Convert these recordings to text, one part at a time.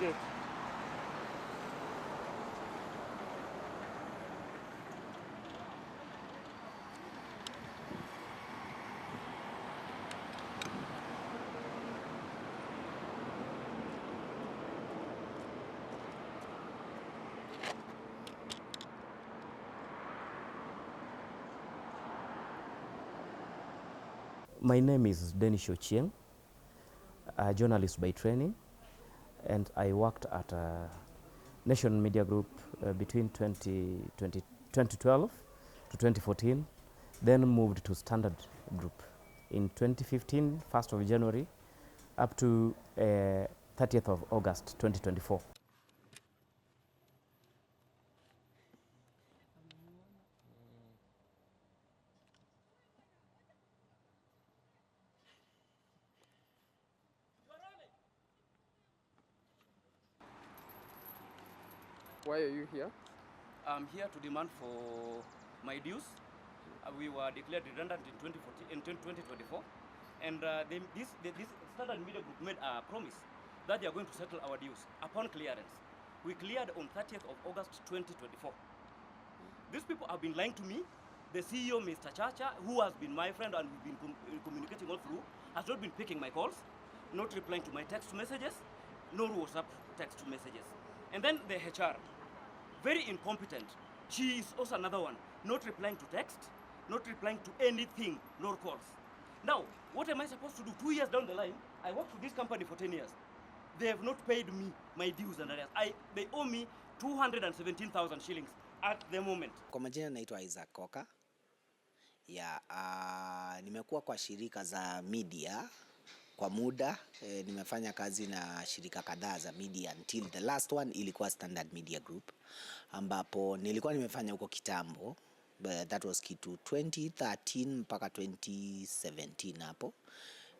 Okay. My name is Dennis Ochieng, a journalist by training, and I worked at a National Media Group between 2012 to 2014, then moved to Standard Group in 2015, 1st of January, up to 30th of August 2024. Why are you here? I'm here to demand for my dues. We were declared redundant in 2024, and this Standard Media Group made a promise that they are going to settle our dues upon clearance. We cleared on 30th of August 2024. These people have been lying to me. The CEO, Mr. Chacha, who has been my friend and we've been communicating all through, has not been picking my calls, not replying to my text messages, nor WhatsApp text messages. And then the HR, very incompetent. She is also another one, not replying to text, not replying to anything, nor calls. Now, what am I supposed to do? 2 years down the line, I worked for this company for 10 years. They have not paid me my dues and arrears. They owe me 217,000 shillings at the moment. Kwa majina naitwa Isaac Koka. Nimekuwa kwa shirika za media kwa muda. Nimefanya kazi na shirika kadhaa za media until the last one ilikuwa Standard Media Group, ambapo nilikuwa nimefanya huko kitambo, but that was kitu 2013 mpaka 2017 hapo,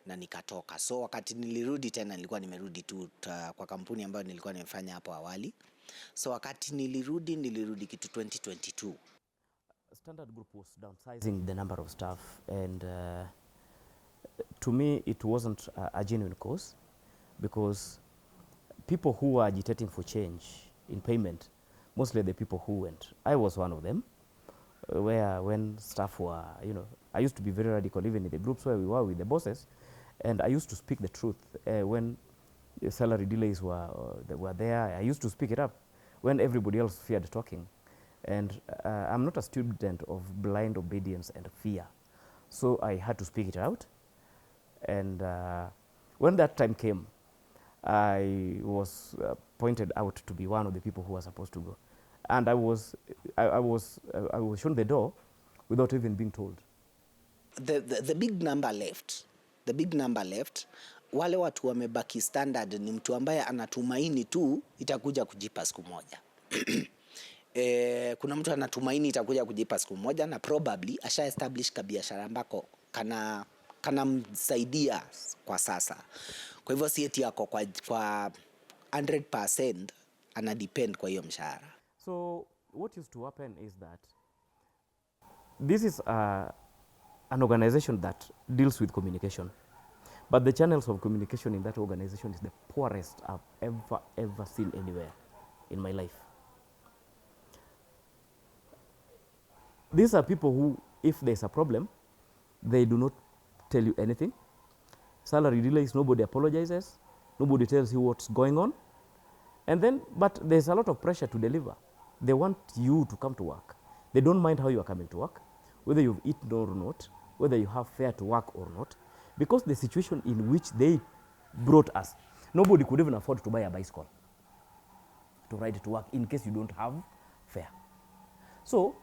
na nikatoka. So wakati nilirudi tena nilikuwa nimerudi tu kwa kampuni ambayo nilikuwa nimefanya hapo awali. So wakati nilirudi kitu 2022. Standard Group was downsizing the number of staff, and to me it wasn't a genuine cause, because people who were agitating for change in payment, mostly the people who went. I was one of them, where when staff were, I used to be very radical even in the groups where we were with the bosses, and I used to speak the truth. When the salary delays were there, I used to speak it up when everybody else feared talking. And I'm not a student of blind obedience and fear. So I had to speak it out. And when that time came, I was pointed out to be one of the people who were supposed to go. And I was shown the door without even being told. The big number left. The big number left. Wale watu wamebaki Standard ni mtu ambaye anatumaini tu itakuja kujipa siku moja. Kuna mtu anatumaini itakuja kujipa siku moja, na probably asha establish kabiashara ambako kana msaidia kwa sasa. Kwa hivyo si eti yako kwa 100% ana depend kwa hiyo mshahara. So what used to happen is that this is an organization that deals with communication, but the channels of communication in that organization is the poorest I've ever seen anywhere in my life. These are people who, if there's a problem, they do not tell you anything. Salary delays, nobody apologizes, nobody tells you what's going on. And then, but there's a lot of pressure to deliver. They want you to come to work. They don't mind how you are coming to work, whether you've eaten or not, whether you have fare to work or not, because the situation in which they brought us, nobody could even afford to buy a bicycle to ride to work in case you don't have fare. So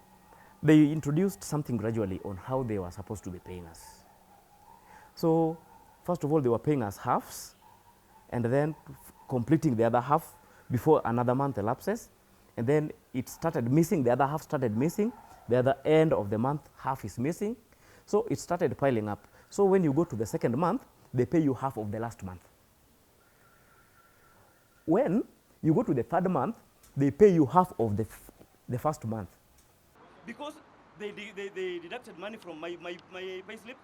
they introduced something gradually on how they were supposed to be paying us. So first of all, they were paying us halves, and then completing the other half before another month elapses, and then it started missing, the other half started missing, the other end of the month half is missing, so it started piling up. So when you go to the second month, they pay you half of the last month. When you go to the third month, they pay you half of the first month. Because they deducted money from my payslip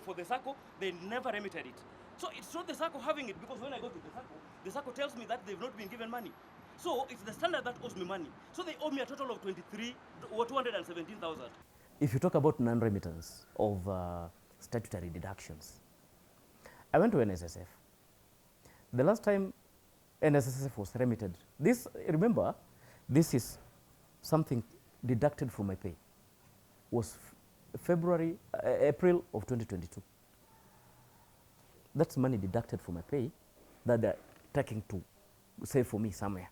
for the SACCO, they never remitted it. So it's not the SACCO having it, because when I go to the SACCO tells me that they've not been given money. So it's the standard that owes me money. So they owe me a total of 23 or 217,000. If you talk about non-remittance of statutory deductions, I went to NSSF. The last time NSSF was remitted, this, remember, this is something deducted from my pay, was April of 2022. That's money deducted from my pay that they're taking to save for me somewhere.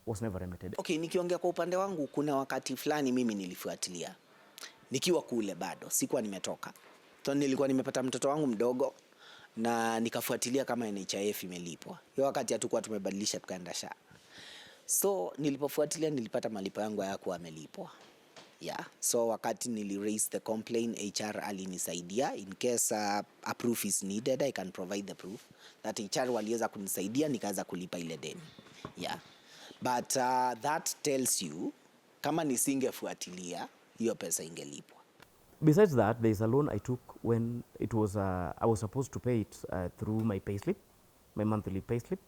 Was never remitted. Okay, nikiongea kwa upande wangu, kuna wakati fulani mimi nilifuatilia nikiwa kule, bado sikuwa nimetoka. So nilikuwa nimepata mtoto wangu mdogo na nikafuatilia kama NHIF imelipwa. Hiyo wakati hatukuwa tumebadilisha tukaenda SHA. So nilipofuatilia nilipata malipo yangu hayakuwa yamelipwa. Yeah. So wakati raise the complaint, HR alinisaidia. In case a proof is needed, I can provide the proof. That HR waliweza kunisaidia nikaweza kulipa ile deni. Yeah. But that tells you, kama nisingefuatilia, hiyo pesa ingelipwa. Besides that, there is a loan I took when it was, I was supposed to pay it through my payslip, my monthly payslip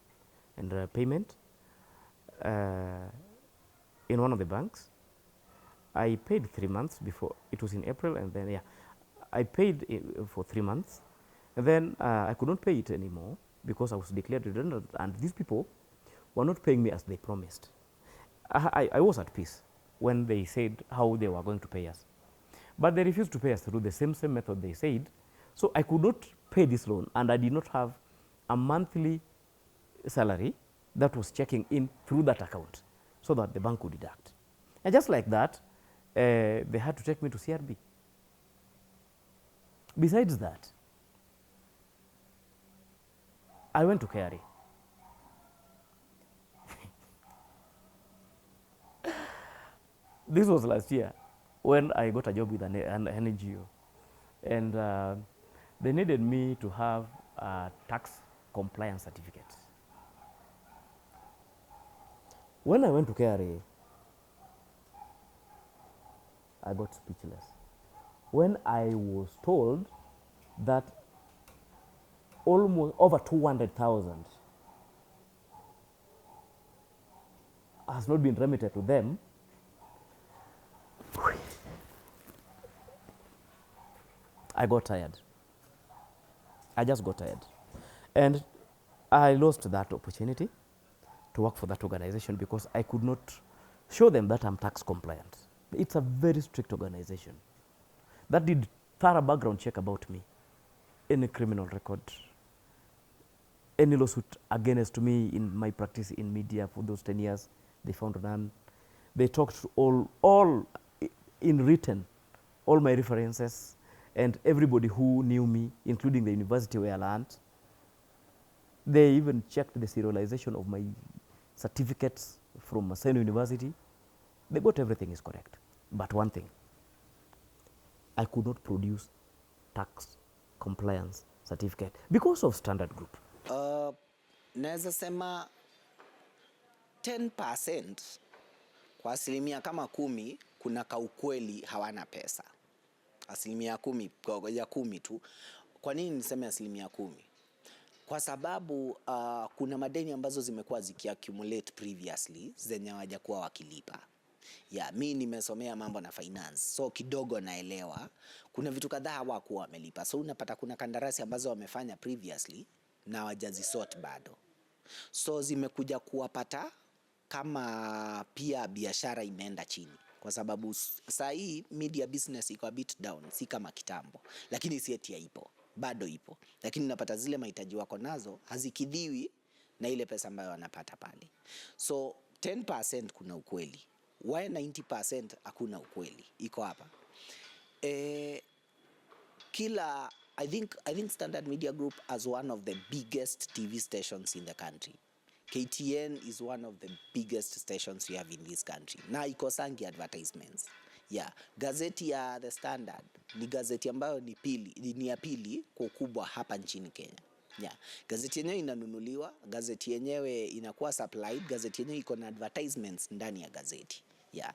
and payment in one of the banks. I paid 3 months before, it was in April, and then, yeah, I paid for 3 months. And then I could not pay it anymore because I was declared redundant, and these people were not paying me as they promised. I was at peace when they said how they were going to pay us. But they refused to pay us through the same method they said. So I could not pay this loan, and I did not have a monthly salary that was checking in through that account so that the bank would deduct. And just like that, they had to take me to CRB. Besides that, I went to KRA. This was last year when I got a job with an NGO, and they needed me to have a tax compliance certificate. When I went to KRA, I got speechless when I was told that almost over 200,000 has not been remitted to them. I got tired. I just got tired. And I lost that opportunity to work for that organization because I could not show them that I'm tax compliant. It's a very strict organization that did thorough background check about me, any criminal record, any lawsuit against me in my practice in media for those 10 years, they found none. They talked to all in written, all my references, and everybody who knew me, including the university where I learned. They even checked the serialization of my certificates from Maseno University. They got everything is correct. But one thing, I could not produce tax compliance certificate because of Standard Group. Naweza sema 10% kwa asilimia kama 10 kuna kaukweli hawana pesa. Asilimia 10 tu. Kwa nini niseme asilimia 10? Kwa sababu kuna madeni ambazo zimekuwa zikiaccumulate previously zenye hawajakuwa wakilipa. Yeah, mimi nimesomea mambo na finance, so kidogo naelewa. Kuna vitu kadhaa hawakuwa wamelipa. So unapata kuna kandarasi ambazo wamefanya previously na hawajazisort bado. So zimekuja kuwapata kama pia biashara imeenda chini. Kwa sababu saa hii media business iko a bit down, si kama kitambo. Lakini si eti haipo, bado ipo. Lakini unapata zile mahitaji wako nazo hazikidhiwi na ile pesa ambayo wanapata pale. So 10% kuna ukweli. Why 90% hakuna ukweli? Iko hapa. I think Standard Media Group as one of the biggest TV stations in the country. KTN is one of the biggest stations we have in this country. Na ikosangi advertisements. Yeah, gazeti ya The Standard ni gazeti ambayo ni ya pili kwa ukubwa hapa nchini Kenya. Yeah, gazeti yenyewe inanunuliwa, gazeti yenyewe inakuwa supplied, gazeti yenyewe iko na advertisements ndani ya gazeti. Yeah.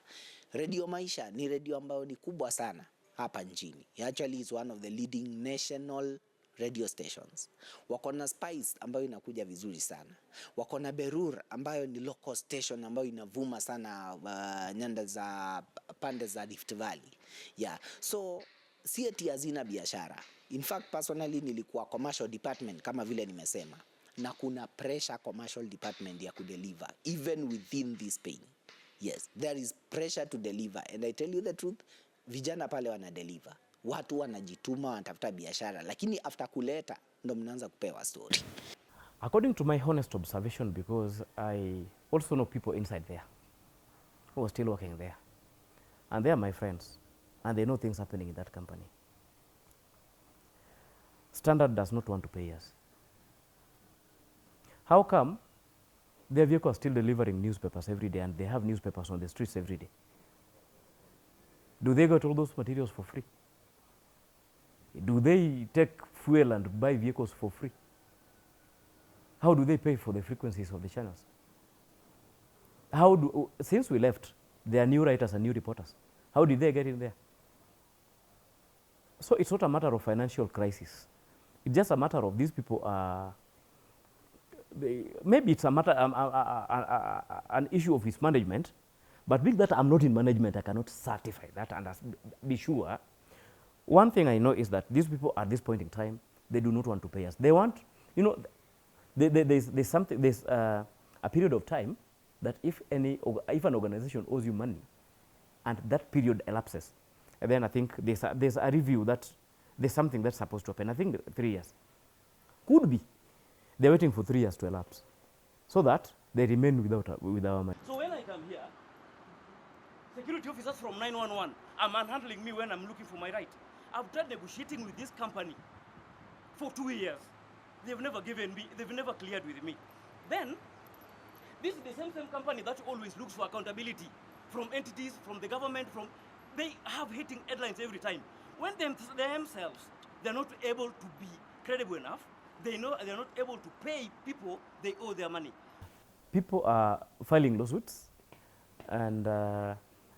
Radio Maisha ni radio ambayo ni kubwa sana hapa nchini. It actually is one of the leading national radio stations, wako na Spice ambayo inakuja vizuri sana, wako na Berur ambayo ni local station ambayo inavuma sana nyanda za pande za Rift Valley. Yeah. So si eti hazina biashara. In fact personally nilikuwa commercial department kama vile nimesema, na kuna pressure commercial department ya kudeliver even within this pain. Yes, there is pressure to deliver, and I tell you the truth, vijana pale wana deliver, watu wanajituma, wanatafuta biashara, lakini after kuleta ndo mnaanza kupewa story. According to my honest observation, because I also know people inside there who are still working there, and they are my friends, and they know things happening in that company. Standard does not want to pay us. How come their vehicle are still delivering newspapers every day, and they have newspapers on the streets every day? Do they get all those materials for free? Do they take fuel and buy vehicles for free? How do they pay for the frequencies of the channels? Since we left, there are new writers and new reporters. How did they get in there? So it's not a matter of financial crisis. It's just a matter of these people are, maybe it's a matter, an issue of his management, but being that I'm not in management, I cannot certify that and be sure. One thing I know is that these people at this point in time, they do not want to pay us. They want, you know, there's a period of time that if an organization owes you money and that period elapses, and then I think there's a review that there's something that's supposed to happen. I think 3 years. Could be. They're waiting for 3 years to elapse so that they remain with our money. So when I come here, security officers from 911 are manhandling me when I'm looking for my right. I've tried negotiating with this company for 2 years. They've never cleared with me. Then, this is the same company that always looks for accountability from entities, from the government, they have hitting headlines every time. When themselves, they're not able to be credible enough, they know they're not able to pay people they owe their money. People are filing lawsuits, and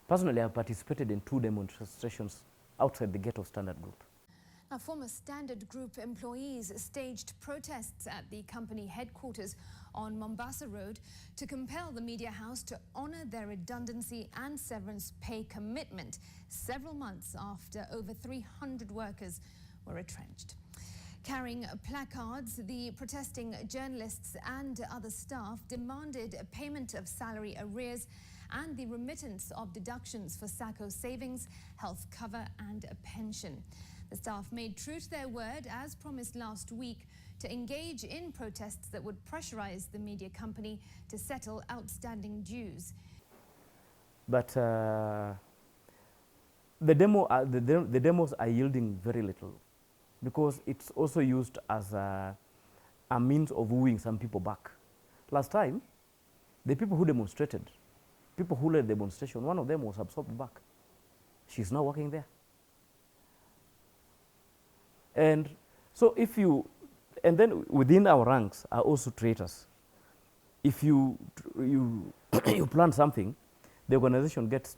personally I've participated in 2 demonstrations outside the gate of Standard Group. Now, former Standard Group employees staged protests at the company headquarters on Mombasa Road to compel the media house to honour their redundancy and severance pay commitment several months after over 300 workers were retrenched. Carrying placards, the protesting journalists and other staff demanded payment of salary arrears and the remittance of deductions for SACCO savings, health cover and a pension. The staff made true to their word, as promised last week, to engage in protests that would pressurize the media company to settle outstanding dues. But the demos are yielding very little, because it's also used as a means of wooing some people back. Last time, the people who demonstrated, people who led the demonstration, one of them was absorbed back. She's now working there. And so and then within our ranks are also traitors. If you plan something, the organization get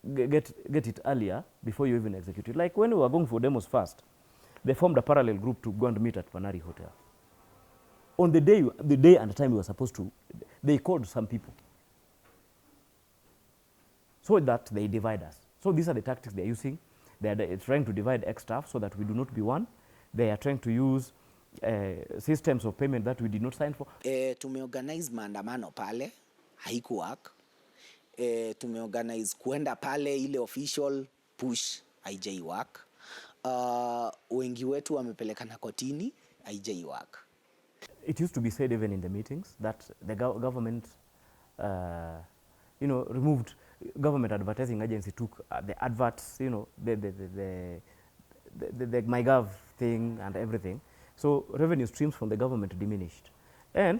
it earlier before you even execute it. Like when we were going for demos first, they formed a parallel group to go and meet at Panari Hotel. On the day and the time we were supposed to, they called some people so that they divide us. So these are the tactics they're using. They're trying to divide X staff so that we do not be one. They are trying to use systems of payment that we did not sign for. Tumeorganize maandamano pale, haikuwork. Tumeorganize kuenda pale ile official push, haijaiwork. Wengi wetu wamepelekana kotini, haijaiwork. It used to be said even in the meetings that the government, removed. Government advertising agency took the adverts, the MyGov thing and everything. So revenue streams from the government diminished. And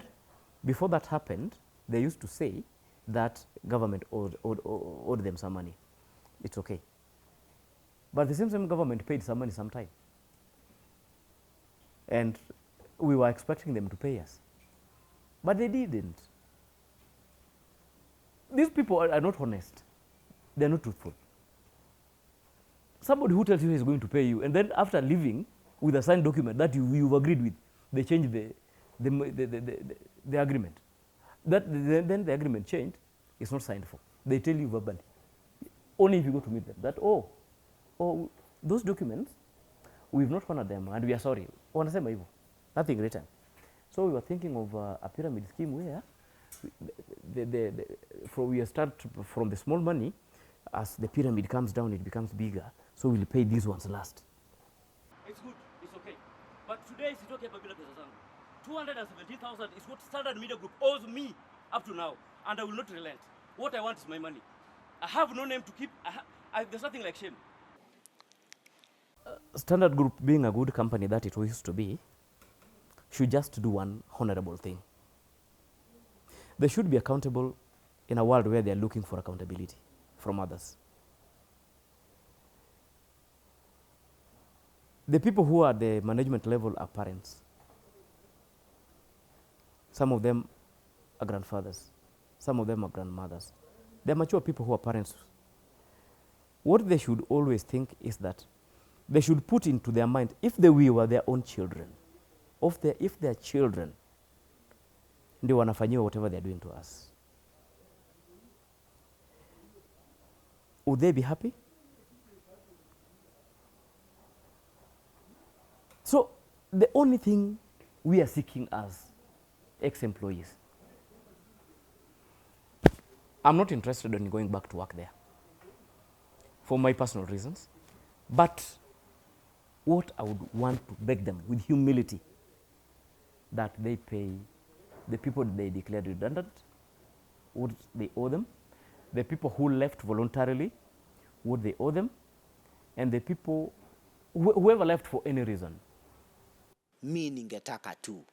before that happened, they used to say that government owed them some money. It's okay. But the same government paid some money sometime. And we were expecting them to pay us. But they didn't. These people are not honest. They're not truthful. Somebody who tells you he's going to pay you, and then after leaving, with a signed document that you've agreed with. They change the agreement. Then the agreement changed, it's not signed for. They tell you verbally, only if you go to meet them, that, oh, those documents, we've not honored them and we are sorry. Wanasema hivyo, nothing written. So we were thinking of a pyramid scheme where we start from the small money. As the pyramid comes down, it becomes bigger. So we'll pay these ones last. It's good, it's okay. But today, sitoke hapa bila pesa zangu. 217,000 is what Standard Media Group owes me up to now, and I will not relent. What I want is my money. I have no name to keep. There's nothing like shame. Standard Group, being a good company that it used to be, should just do one honorable thing. They should be accountable in a world where they are looking for accountability from others. The people who are at the management level are parents. Some of them are grandfathers. Some of them are grandmothers. They're mature people who are parents. What they should always think is that they should put into their mind, if we were their own children, if their children, ndio wanafanyiwa whatever they're doing to us, would they be happy? So the only thing we are seeking as ex-employees, I'm not interested in going back to work there for my personal reasons, but what I would want to beg them with humility, that they pay the people they declared redundant what they owe them, the people who left voluntarily what they owe them, and the people whoever left for any reason. Mi ningetaka tu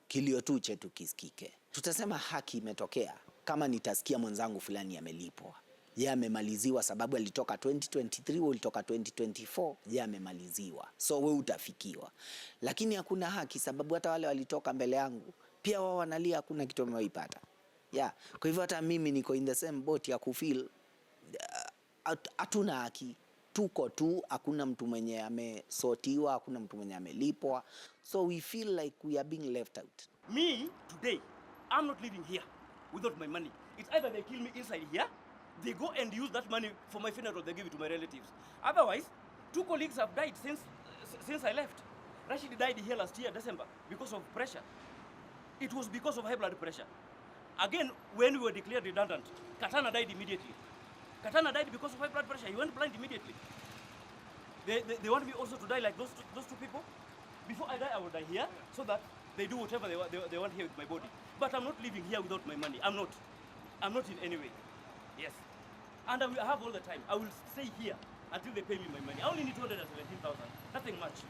kilio tu chetu kisikike. Tutasema haki imetokea kama nitasikia mwenzangu fulani amelipwa. Yeye amemaliziwa sababu alitoka 2023, wewe ulitoka 2024, yeye amemaliziwa. So wewe utafikiwa. Lakini hakuna haki sababu hata wale walitoka mbele yangu pia wao wanalia hakuna kitu wameipata. Yeah. Kwa hivyo hata mimi niko in the same boat ya kufeel hatuna haki. Tuko tu, hakuna mtu mwenye amesotiwa, hakuna mtu mwenye amelipwa. So we feel like we are being left out. Me, today, I'm not living here without my money. It's either they kill me inside here, they go and use that money for my funeral, they give it to my relatives. Otherwise, 2 colleagues have died since I left. Rashid died here last year, December, because of pressure. It was because of high blood pressure. Again, when we were declared redundant, Katana died immediately. Katana died because of high blood pressure. He went blind immediately. They want me also to die like those two people. Before I die, I will die here, so that they do whatever they want here with my body. But I'm not living here without my money. I'm not in any way. Yes. And I have all the time. I will stay here until they pay me my money. I only need 217,000. Nothing much.